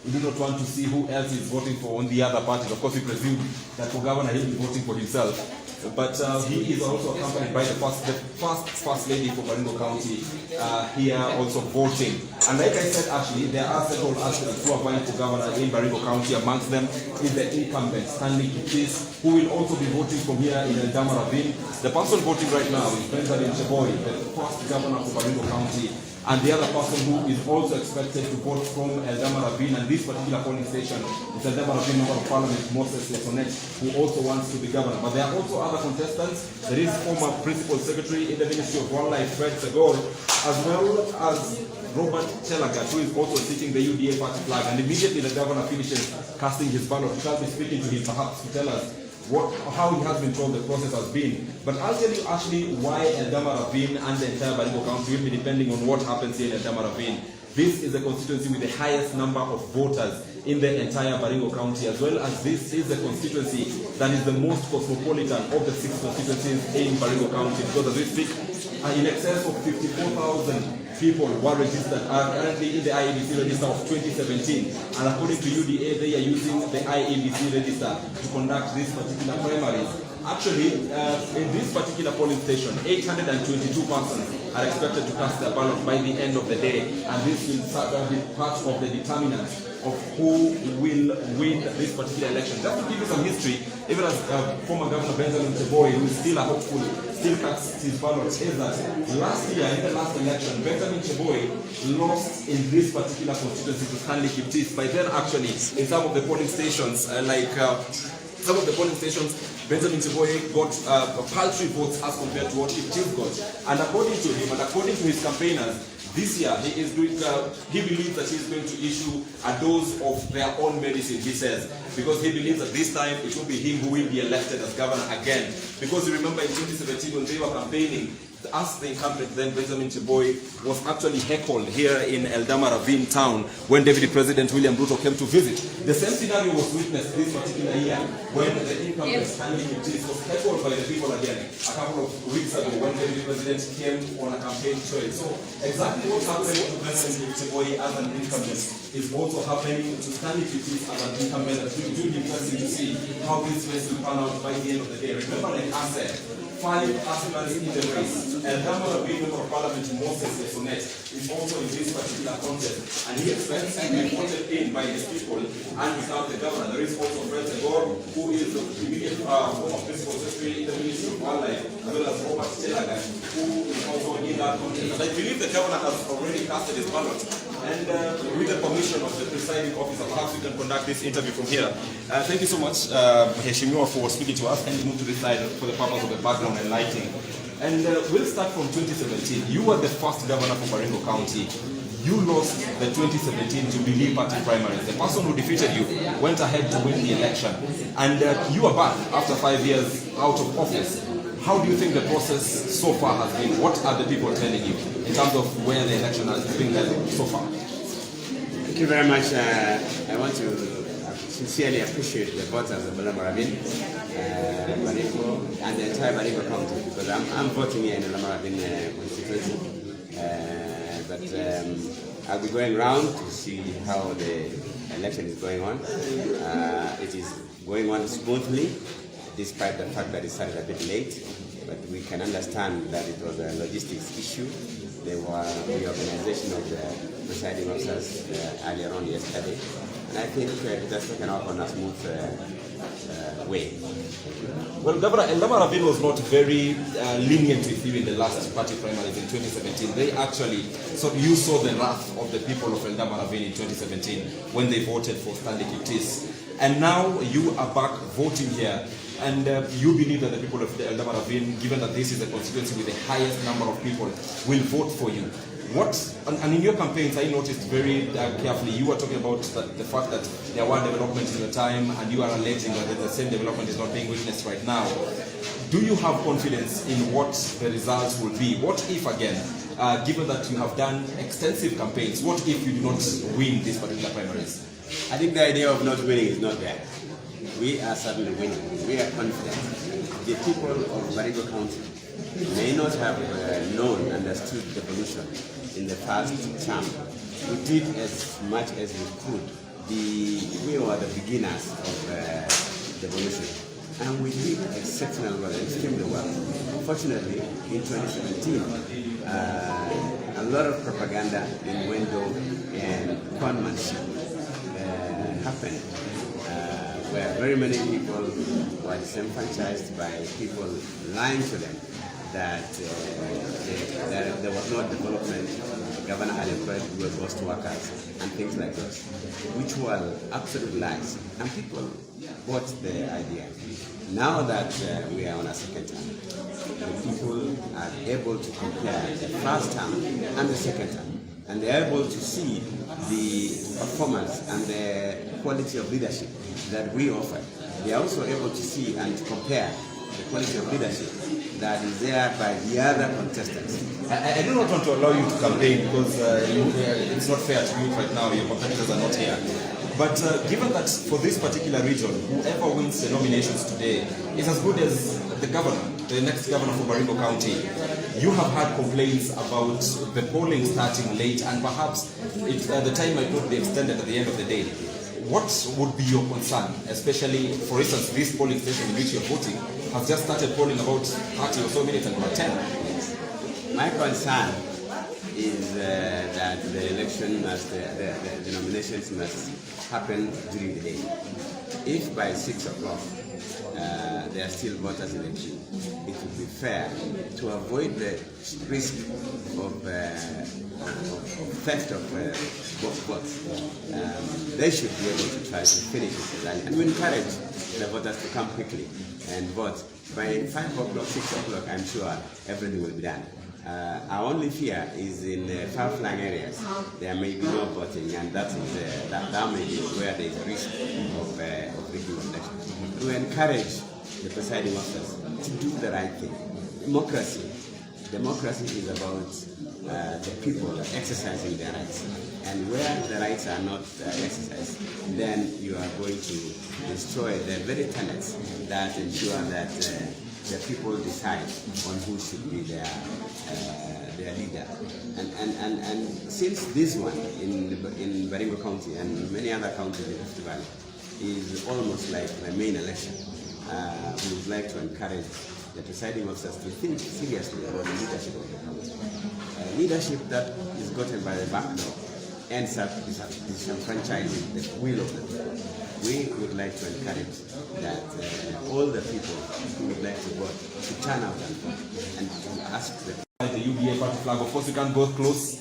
We do not want to see who else is voting for on the other parties. Of course, we presume that for governor he'll be voting for himself. But he is also accompanied by the first lady for Baringo County here also voting. And like I said, actually, there are several aspirants who are vying for governor in Baringo County. Amongst them is the incumbent, Stanley Kisii, who will also be voting from here in Eldama Ravine. The person voting right now is Cheboi, the first governor for Baringo County. And the other person who is also expected to vote from Eldama Ravine, and this particular polling station is Eldama Ravine Member of Parliament Moses Lesonet, who also wants to be governor. But there are also other contestants. There is former Principal Secretary in the Ministry of Wildlife, Fred Segor, as well as Robert Chelagat, who is also seeking the UDA party flag. And immediately the governor finishes casting his ballot, we shall be speaking to him perhaps to tell us how he has been told the process has been. But I'll tell you actually why Eldama Ravine and the entire Baringo County will be depending on what happens here in Eldama Ravine. This is the constituency with the highest number of voters in the entire Baringo County, as well as this is the constituency that is the most cosmopolitan of the 6 constituencies in Baringo County, because as we speak, in excess of 54,000 people were registered, are currently in the IEBC register of 2017, and according to UDA, they are using the IEBC register to conduct these particular primaries. Actually, in this particular polling station, 822 persons are expected to cast their ballot by the end of the day, and this will be part of the determinants of who will win this particular election. Just to give you some history, even as former Governor Benjamin Cheboi, who is still a hopeful, still casts his ballot, is that last year, in the last election, Benjamin Cheboi lost in this particular constituency to Stanley Kisii. By then, actually, in some of the polling stations, Benjamin Cheboi got paltry votes as compared to what Kisii got. And according to him, and according to his campaigners, this year he is doing. He believes that he is going to issue a dose of their own medicine. He says, because he believes that this time it will be him who will be elected as governor again. Because you remember in 2017 when they were campaigning, as the incumbent then Benjamin Cheboi was actually heckled here in Eldama Ravine town when Deputy President William Ruto came to visit. The same scenario was witnessed this particular year when the incumbent Stanley Kisii was heckled by the people again a couple of weeks ago when the Deputy President came on a campaign trail. So exactly what happened to Benjamin Cheboi as an incumbent is also happening to Stanley Kisii as an incumbent. It will be interesting to see how this race will pan out by the end of the day. Remember, like I said, 5 aspirants in the race. Eldama Ravine Member of Parliament Moses Lesonet is also in this particular contest, and he expects to be voted in by his people and become the governor. There is also Fred Segor, who is the immediate former Principal Secretary in the Ministry of Wildlife, as well as Robert Chelagat, who is also in that contest. And I believe the governor has already casted his ballot. And with the permission of the presiding officer, perhaps we can conduct this interview from here. Thank you so much, Heshimiwa, for speaking to us, and move to this side for the purpose of the background and lighting. And we'll start from 2017. You were the first governor for Baringo County. You lost the 2017 Jubilee Party primaries. The person who defeated you went ahead to win the election. And you are back after 5 years out of office. How do you think the process so far has been? What are the people telling you in terms of where the election has been held so far? Thank you very much. I want to sincerely appreciate the voters of Eldama Ravine, Baringo, and the entire Baringo County, because I'm voting here in Eldama Ravine constituency. But I'll be going around to see how the election is going on. It is going on smoothly, despite the fact that it started a bit late, but we can understand that it was a logistics issue. There were reorganization of the presiding officers earlier on yesterday, and I think it has taken off on a smooth way. Well, Governor, Eldama Ravine was not very lenient with you in the last party primaries in 2017. They actually, so you saw the wrath of the people of Eldama Ravine in 2017 when they voted for Stanley Kisii. And now you are back voting here, and you believe that the people of the Eldama Ravine, given that this is a constituency with the highest number of people, will vote for you. What, and in your campaigns, I noticed very carefully, you were talking about the fact that there were developments in your time, and you are alleging that the same development is not being witnessed right now. Do you have confidence in what the results will be? What if, again, given that you have done extensive campaigns, what if you do not win these particular primaries? I think the idea of not winning is not there. We are certainly winning. We are confident. The people of Baringo County may not have understood the evolution in the past term. We did as much as we could we were the beginners of devolution, and we did exceptional well, extremely well. Unfortunately, in 2017, a lot of propaganda, innuendo, and conmanship happened, where very many people were disenfranchised by people lying to them that there was no development, the governor had employed ghost workers, and things like this, which were absolute lies. And people bought the idea. Now that we are on a second term, the people are able to compare the first term and the second term, and they are able to see the performance and the quality of leadership that we offer. They are also able to see and to compare the quality of leadership that is there by the other contestants. I do not want to allow you to campaign because it's not fair to you right now. Your competitors are not here. But given that for this particular region, whoever wins the nominations today is as good as the governor, the next governor for Baringo County. You have had complaints about the polling starting late, and perhaps the time might not be extended at the end of the day. What would be your concern, especially, for instance, this polling station in which you're voting has just started polling about 30 or so minutes and about 10? My concern is that the election must, the nominations must happen during the day. If by 6 o'clock there are still voters in the queue, it would be fair to avoid the risk of theft of votes. They should be able to try to finish it early. And we encourage the voters to come quickly and vote. By 5 o'clock, 6 o'clock, I'm sure everything will be done. Our only fear is in far-flung areas. There may be no voting, and that may be where there is a risk of rigging elections. We encourage the presiding officers to do the right thing. Democracy is about the people exercising their rights. And where the rights are not exercised, then you are going to destroy the very tenets that ensure that the people decide on who should be their leader. And since this one in Baringo County and many other counties in Rift Valley is almost like the main election, we would like to encourage the presiding officers to think seriously about the leadership of the county. Leadership that is gotten by the back door ends up disenfranchising the will of the people. We would like to encourage that all the people who would like to vote to turn out and vote and to ask the UBA party flag. Of course, you can't go close.